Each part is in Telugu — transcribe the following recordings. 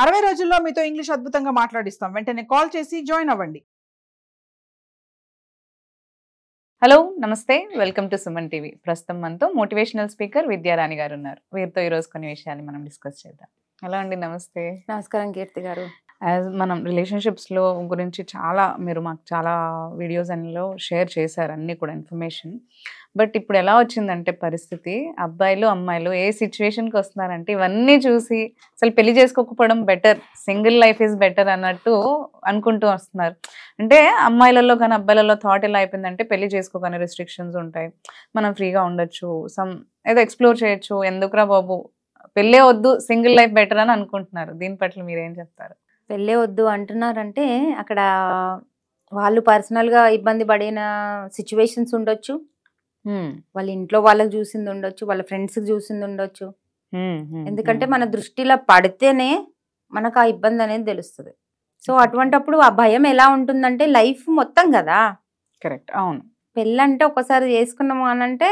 60 రోజుల్లో మీతో ఇంగ్లీష్ అద్భుతంగా మాట్లాడిస్తాం. వెంటనే కాల్ చేసి జాయిన్ అవ్వండి. హలో నమస్తే, వెల్కమ్ టు సుమన్ టీవీ. ప్రస్తుతం మనతో మోటివేషనల్ స్పీకర్ విద్యారాణి గారు ఉన్నారు. వీరితో ఈరోజు కొన్ని విషయాలు మనం డిస్కస్ చేద్దాం. హలో అండి, నమస్తే. నమస్కారం కీర్తి గారు. మనం రిలేషన్షిప్స్లో గురించి మీరు మాకు చాలా వీడియోస్ అన్నిలో షేర్ చేశారు, అన్నీ కూడా ఇన్ఫర్మేషన్. బట్ ఇప్పుడు ఎలా వచ్చిందంటే పరిస్థితి, అబ్బాయిలు అమ్మాయిలు ఏ సిచ్యువేషన్కి వస్తున్నారంటే ఇవన్నీ చూసి అసలు పెళ్లి చేసుకోకపోవడం better, single life is better అన్నట్టు అనుకుంటూ వస్తున్నారు. అంటే అమ్మాయిలలో కానీ అబ్బాయిలలో థాట్ ఎలా అయిపోయిందంటే పెళ్లి చేసుకోగానే రెస్ట్రిక్షన్స్ ఉంటాయి, మనం ఫ్రీగా ఉండొచ్చు, ఏదో ఎక్స్ప్లోర్ చేయొచ్చు, ఎందుకురా బాబు పెళ్ళే వద్దు, సింగిల్ లైఫ్ బెటర్ అని అనుకుంటున్నారు. దీని పట్ల మీరేం చెప్తారు? పెళ్ళే వద్దు అంటున్నారంటే అక్కడ వాళ్ళు పర్సనల్గా ఇబ్బంది పడిన సిచ్యువేషన్స్ ఉండొచ్చు, వాళ్ళ ఇంట్లో వాళ్ళకి చూసింది ఉండొచ్చు, వాళ్ళ ఫ్రెండ్స్కి చూసింది ఉండొచ్చు. ఎందుకంటే మన దృష్టిలో పడితేనే మనకు ఆ ఇబ్బంది అనేది తెలుస్తుంది. సో అటువంటప్పుడు ఆ భయం ఎలా ఉంటుందంటే లైఫ్ మొత్తం కదా. కరెక్ట్, అవును. పెళ్ళంటే ఒకసారి చేసుకున్నాము అని అంటే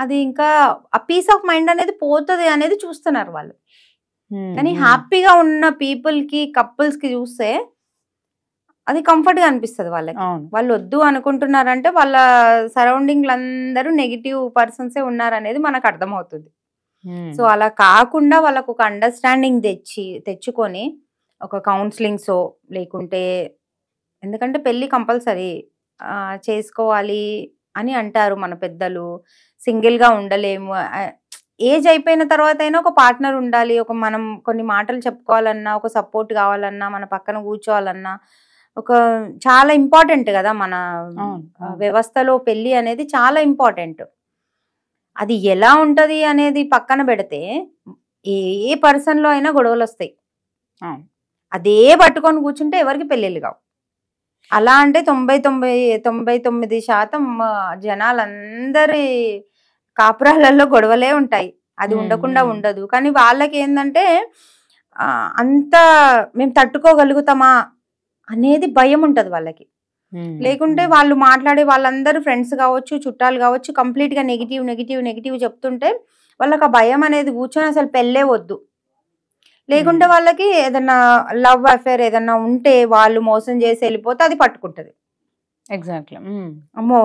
అది ఇంకా ఆ పీస్ ఆఫ్ మైండ్ అనేది పోతుంది అనేది చూస్తున్నారు వాళ్ళు. కానీ హ్యాపీగా ఉన్న పీపుల్ కి, కపుల్స్ కి చూస్తే అది కంఫర్ట్ గా అనిపిస్తుంది వాళ్ళకి. వాళ్ళు వద్దు అనుకుంటున్నారంటే వాళ్ళ సరౌండింగ్ అందరూ నెగిటివ్ పర్సన్సే ఉన్నారనేది మనకు అర్థమవుతుంది. సో అలా కాకుండా వాళ్ళకు ఒక అండర్స్టాండింగ్ తెచ్చుకొని ఒక కౌన్సిలింగ్సో లేకుంటే, ఎందుకంటే పెళ్ళి కంపల్సరీ చేసుకోవాలి అని అంటారు మన పెద్దలు. సింగిల్ గా ఉండలేము, ఏజ్ అయిపోయిన తర్వాత అయినా ఒక పార్ట్నర్ ఉండాలి, మనం కొన్ని మాటలు చెప్పుకోవాలన్నా, ఒక సపోర్ట్ కావాలన్నా, మన పక్కన కూర్చోవాలన్నా ఒక చాలా ఇంపార్టెంట్ కదా మన వ్యవస్థలో. పెళ్లి అనేది చాలా ఇంపార్టెంట్. అది ఎలా ఉంటది అనేది పక్కన పెడితే ఏ పర్సన్ లో అయినా గొడవలు వస్తాయి. అదే పట్టుకొని కూర్చుంటే ఎవరికి పెళ్ళిళ్ళు కావు. అలా అంటే 99% జనాలందరి కాపురాలలో గొడవలే ఉంటాయి. అది ఉండకుండా ఉండదు. కానీ వాళ్ళకి ఏంటంటే అంత మేము తట్టుకోగలుగుతామా అనేది భయం ఉంటది వాళ్ళకి. లేకుంటే వాళ్ళు మాట్లాడే వాళ్ళందరూ ఫ్రెండ్స్ కావచ్చు, చుట్టాలు కావచ్చు, కంప్లీట్ గా నెగిటివ్ నెగిటివ్ నెగిటివ్ చెప్తుంటే వాళ్ళకి ఆ భయం అనేది కూర్చొని అసలు పెళ్ళే వద్దు. లేకుంటే వాళ్ళకి ఏదన్నా లవ్ అఫేర్ ఏదన్నా ఉంటే వాళ్ళు మోసం చేసి వెళ్ళిపోతే అది పట్టుకుంటది. ఎగ్జాక్ట్లీ. అమ్మో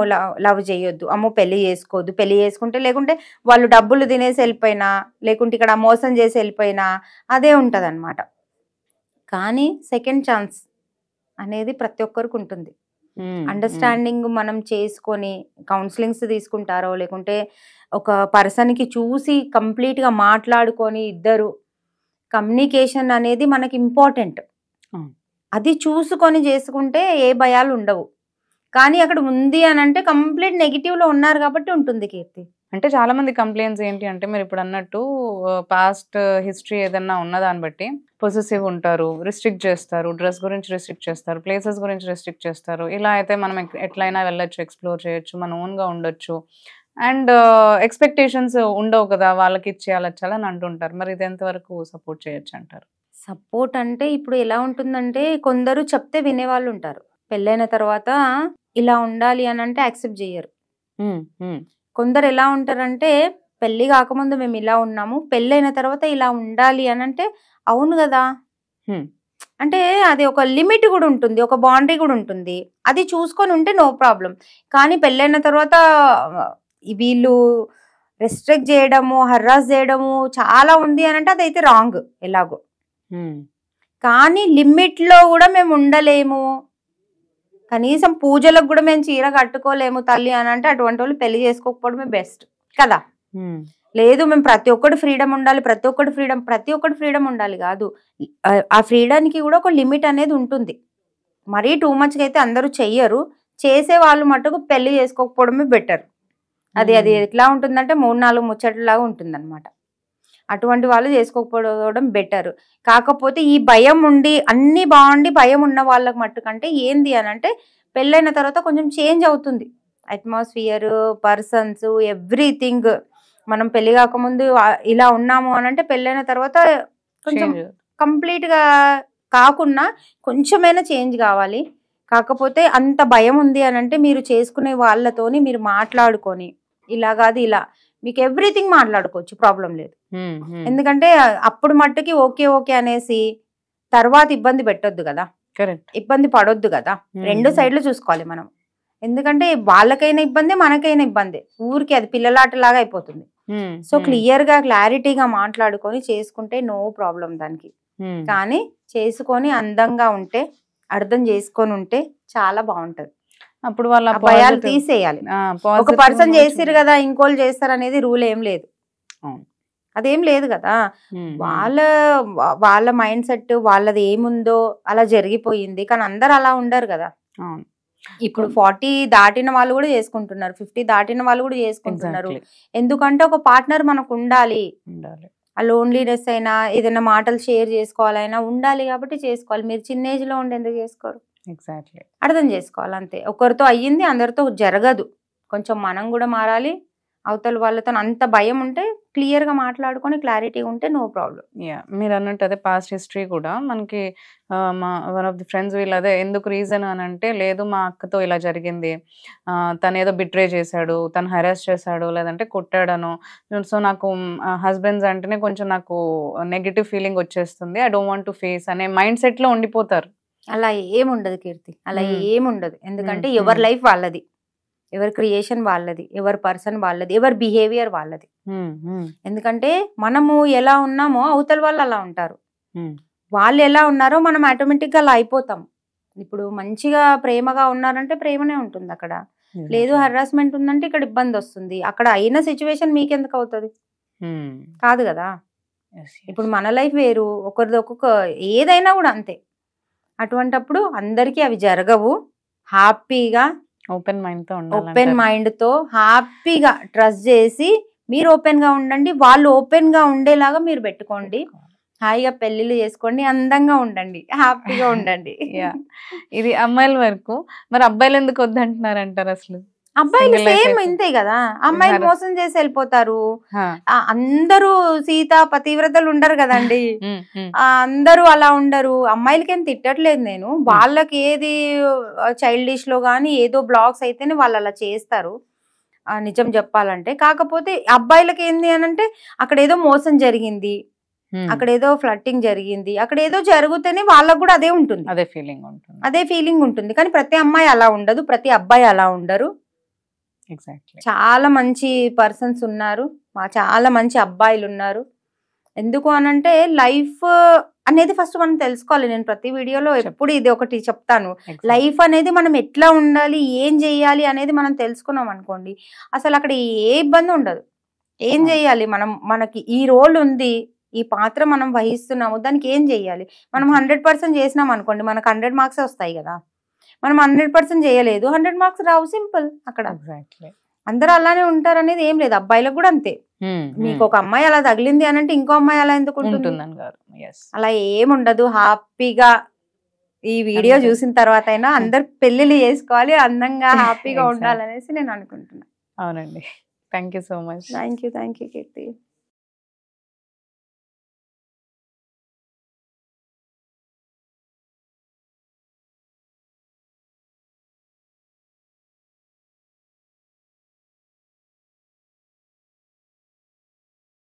లవ్ చేయొద్దు, అమ్మో పెళ్లి చేసుకోవద్దు, పెళ్లి చేసుకుంటే లేకుంటే వాళ్ళు డబ్బులు తినేసి వెళ్ళిపోయినా, లేకుంటే ఇక్కడ మోసం చేసి వెళ్ళిపోయినా అదే ఉంటది అనమాట. కానీ సెకండ్ ఛాన్స్ అనేది ప్రతి ఒక్కరికి ఉంటుంది. అండర్స్టాండింగ్ మనం చేసుకొని కౌన్సిలింగ్స్ తీసుకుంటారో లేకుంటే ఒక పర్సన్ కి చూసి కంప్లీట్ గా మాట్లాడుకొని ఇద్దరు కమ్యూనికేషన్ అనేది మనకి ఇంపార్టెంట్. అది చూసుకొని చేసుకుంటే ఏ భయాలు ఉండవు. కానీ అక్కడ ఉంది అని అంటే కంప్లీట్ నెగిటివ్ లో ఉన్నారు కాబట్టి ఉంటుంది కీర్తి. అంటే చాలా మంది కంప్లైంట్స్ ఏంటి అంటే మీరు ఇప్పుడు అన్నట్టు పాస్ట్ హిస్టరీ ఏదన్నా ఉన్నదాన్ని బట్టి పొసెసివ్ ఉంటారు, రిస్ట్రిక్ట్ చేస్తారు, డ్రెస్ గురించి రిస్ట్రిక్ట్ చేస్తారు, ప్లేసెస్ గురించి రిస్ట్రిక్ట్ చేస్తారు. ఇలా అయితే మనం ఎట్లయినా వెళ్ళొచ్చు, ఎక్స్ప్లోర్ చేయొచ్చు, మన ఓన్గా ఉండొచ్చు, అండ్ ఎక్స్పెక్టేషన్స్ ఉండవు కదా వాళ్ళకి ఇచ్చేయాలని అంటుంటారు. మరి ఇది ఎంతవరకు సపోర్ట్ చేయొచ్చు అంటారు? సపోర్ట్ అంటే ఇప్పుడు ఎలా ఉంటుందంటే కొందరు చెప్తే వినేవాళ్ళు ఉంటారు. పెళ్ళైన తర్వాత ఇలా ఉండాలి అని అంటే యాక్సెప్ట్ చేయరు. కొందరు ఎలా ఉంటారంటే పెళ్లి కాకముందు మేము ఇలా ఉన్నాము, పెళ్ళైన తర్వాత ఇలా ఉండాలి అని అంటే అవును కదా. అంటే అది ఒక లిమిట్ కూడా ఉంటుంది, ఒక బౌండరీ కూడా ఉంటుంది. అది చూసుకొని ఉంటే నో ప్రాబ్లం. కానీ పెళ్ళైన తర్వాత వీళ్ళు రెస్ట్రిక్ట్ చేయడము, హర్రాస్ చేయడము చాలా ఉంది అని అంటే అదైతే రాంగ్ ఎలాగో. కానీ లిమిట్ లో కూడా మేము ఉండలేము, కనీసం పూజలకు కూడా మేము చీర కట్టుకోలేము తల్లి అని అంటే అటువంటి వాళ్ళు పెళ్లి చేసుకోకపోవడమే బెస్ట్ కదా. లేదు మేము ప్రతి ఒక్కటి ఫ్రీడమ్ ఉండాలి, ప్రతి ఒక్కటి ఫ్రీడమ్ ఉండాలి కాదు. ఆ ఫ్రీడమ్కి కూడా ఒక లిమిట్ అనేది ఉంటుంది. మరీ టూ మచ్గా అయితే అందరూ చెయ్యరు. చేసే వాళ్ళు మటుకు పెళ్లి చేసుకోకపోవడమే బెటర్. అది ఎట్లా ఉంటుందంటే 3-4 ముచ్చట్లాగా ఉంటుంది అనమాట. అటువంటి వాళ్ళు చేసుకోకపోవడం బెటర్. కాకపోతే ఈ భయం ఉండి అన్ని బాగుండి భయం ఉన్న వాళ్ళకి మట్టుకంటే ఏంది అని అంటే పెళ్ళైన తర్వాత కొంచెం చేంజ్ అవుతుంది అట్మాస్ఫియర్, పర్సన్స్, ఎవ్రీథింగ్. మనం పెళ్లి కాకముందు ఇలా ఉన్నాము అని అంటే పెళ్ళైన తర్వాత కొంచెం కంప్లీట్ గా కాకుండా కొంచెమైనా చేంజ్ కావాలి. కాకపోతే అంత భయం ఉంది అని అంటే మీరు చేసుకునే వాళ్ళతోని మీరు మాట్లాడుకొని ఇలా కాదు ఇలా మీకు ఎవ్రీథింగ్ మాట్లాడుకోవచ్చు, ప్రాబ్లం లేదు. ఎందుకంటే అప్పుడు మట్టుకి ఓకే ఓకే అనేసి తర్వాత ఇబ్బంది పెట్టొద్దు కదా, కరెక్ట్. ఇబ్బంది పడొద్దు కదా. రెండు సైడ్లు చూసుకోవాలి మనం. ఎందుకంటే వాళ్ళకైనా ఇబ్బంది, మనకైనా ఇబ్బంది. ఊరికి అది పిల్లలాటలాగా అయిపోతుంది. సో క్లియర్ గా క్లారిటీగా మాట్లాడుకొని చేసుకుంటే నో ప్రాబ్లం దానికి. కానీ చేసుకొని అందంగా ఉంటే, అర్థం చేసుకొని ఉంటే చాలా బాగుంటది. అప్పుడు వాళ్ళ భయాలు తీసేయాలి. ఒక పర్సన్ చేసిరు కదా ఇంకోళ్ళు చేస్తారు అనేది రూల్ ఏం లేదు, అదేం లేదు కదా. వాళ్ళ మైండ్ సెట్ వాళ్ళది ఏముందో అలా జరిగిపోయింది. కానీ అందరు అలా ఉండరు కదా. ఇప్పుడు 40 దాటిన వాళ్ళు కూడా చేసుకుంటున్నారు, 50 దాటిన వాళ్ళు కూడా చేసుకుంటున్నారు. ఎందుకంటే ఒక పార్ట్నర్ మనకు ఉండాలి. ఆ లోన్లీనెస్ అయినా ఏదైనా మాటలు షేర్ చేసుకోవాలైనా ఉండాలి కాబట్టి చేసుకోవాలి. మీరు చిన్న ఏజ్ లో ఉండి ఎందుకు చేసుకోరు? ఎగ్జాక్ట్లీ, అర్థం చేసుకోవాలి అంతే. ఒకరితో అయ్యింది అందరితో జరగదు. కొంచెం మనం కూడా మారాలి. అవతల వాళ్ళతో అంత భయం ఉంటే క్లియర్ గా మాట్లాడుకొని క్లారిటీ ఉంటే నో ప్రాబ్లం. మీరు అన్నట్టు అదే పాస్ట్ హిస్టరీ కూడా మనకి మా వన్ ఆఫ్ ది ఫ్రెండ్స్ వీళ్ళు అదే ఎందుకు రీజన్ అని అంటే, లేదు మా అక్కతో ఇలా జరిగింది, తను ఏదో బిట్రే చేశాడు, తను హెరాస్ చేశాడు, లేదంటే కొట్టాడను. సో నాకు హస్బెండ్స్ అంటేనే కొంచెం నాకు నెగిటివ్ ఫీలింగ్ వచ్చేస్తుంది, I don't want to face అనే మైండ్ సెట్ లో ఉండిపోతారు. అలా ఏముండదు కీర్తి, అలా ఏముండదు. ఎందుకంటే ఎవరి లైఫ్ వాళ్ళది, ఎవరి క్రియేషన్ వాళ్ళది, ఎవరి పర్సన్ వాళ్ళది, ఎవరి బిహేవియర్ వాళ్ళది. ఎందుకంటే మనము ఎలా ఉన్నామో అవతల వాళ్ళు అలా ఉంటారు. వాళ్ళు ఎలా ఉన్నారో మనం ఆటోమేటిక్ గా అలా అయిపోతాం. ఇప్పుడు మంచిగా ప్రేమగా ఉన్నారంటే ప్రేమనే ఉంటుంది అక్కడ. లేదు హెరాస్మెంట్ ఉందంటే ఇక్కడ ఇబ్బంది వస్తుంది. అక్కడ అయిన సిచ్యువేషన్ మీకెందుకు అవుతుంది? కాదు కదా. ఇప్పుడు మన లైఫ్ వేరు, ఒకరిది ఒక్కొక్క, ఏదైనా కూడా అంతే. అటువంటప్పుడు అందరికీ అవి జరగవు. హ్యాపీగా ఓపెన్ మైండ్ తో ఓపెన్ మైండ్ తో హ్యాపీగా ట్రస్ట్ చేసి మీరు ఓపెన్ గా ఉండండి, వాళ్ళు ఓపెన్ గా ఉండేలాగా మీరు పెట్టుకోండి. హాయిగా పెళ్లిళ్ళు చేసుకోండి, అందంగా ఉండండి, హ్యాపీగా ఉండండి. ఇది అమ్మాయిల వరకు. మరి అబ్బాయిలు ఎందుకు వద్దంటున్నారంటారు అసలు? అబ్బాయిలు సేమ్ ఇంతే కదా. అమ్మాయిలు మోసం చేసి వెళ్ళిపోతారు. అందరూ సీత పతివ్రతలు ఉండరు కదండి, అందరూ అలా ఉండరు. అమ్మాయిలకేం తిట్టట్లేదు నేను, వాళ్ళకి ఏది చైల్డిష్ లో గానీ ఏదో బ్లాగ్స్ అయితేనే వాళ్ళు అలా చేస్తారు నిజం చెప్పాలంటే. కాకపోతే అబ్బాయిలకి ఏంది అని అంటే అక్కడ ఏదో మోసం జరిగింది, అక్కడ ఏదో ఫ్లట్టింగ్ జరిగింది, అక్కడ ఏదో జరిగితేనే వాళ్ళకు కూడా అదే ఉంటుంది, అదే ఫీలింగ్ ఉంటుంది. కానీ ప్రతి అమ్మాయి అలా ఉండదు, ప్రతి అబ్బాయి అలా ఉండరు. చాలా మంచి పర్సన్స్ ఉన్నారు, చాలా మంచి అబ్బాయిలు ఉన్నారు. ఎందుకు అనంటే లైఫ్ అనేది ఫస్ట్ మనం తెలుసుకోవాలి. నేను ప్రతి వీడియోలో ఎప్పుడు ఇది ఒకటి చెప్తాను, లైఫ్ అనేది మనం ఎట్లా ఉండాలి, ఏం చెయ్యాలి అనేది మనం తెలుసుకున్నాం అనుకోండి, అసలు అక్కడ ఏ ఇబ్బంది ఉండదు. ఏం చెయ్యాలి మనం, మనకి ఈ రోల్ ఉంది, ఈ పాత్ర మనం వహిస్తున్నాము, దానికి ఏం చెయ్యాలి. మనం 100% చేసినాం అనుకోండి, మనకు 100 మార్క్స్ వస్తాయి కదా. మనం 100% చేయలేదు, 100 మార్క్స్ రావు, సింపుల్. అక్కడ అందరూ అలానే ఉంటారు అనేది ఏం లేదు. అబ్బాయిలకు కూడా అంతే. మీకు ఒక అమ్మాయి అలా తగిలింది అని అంటే ఇంకో అమ్మాయి అలా ఎందుకు ఉంటుంది? అలా ఏముండదు. హ్యాపీగా ఈ వీడియో చూసిన తర్వాత అయినా అందరు పెళ్లిళ్ళు చేసుకోవాలి, అందంగా హ్యాపీగా ఉండాలనేసి నేను అనుకుంటున్నాను. అవునండి, thank you so much. Thank you Keerthi.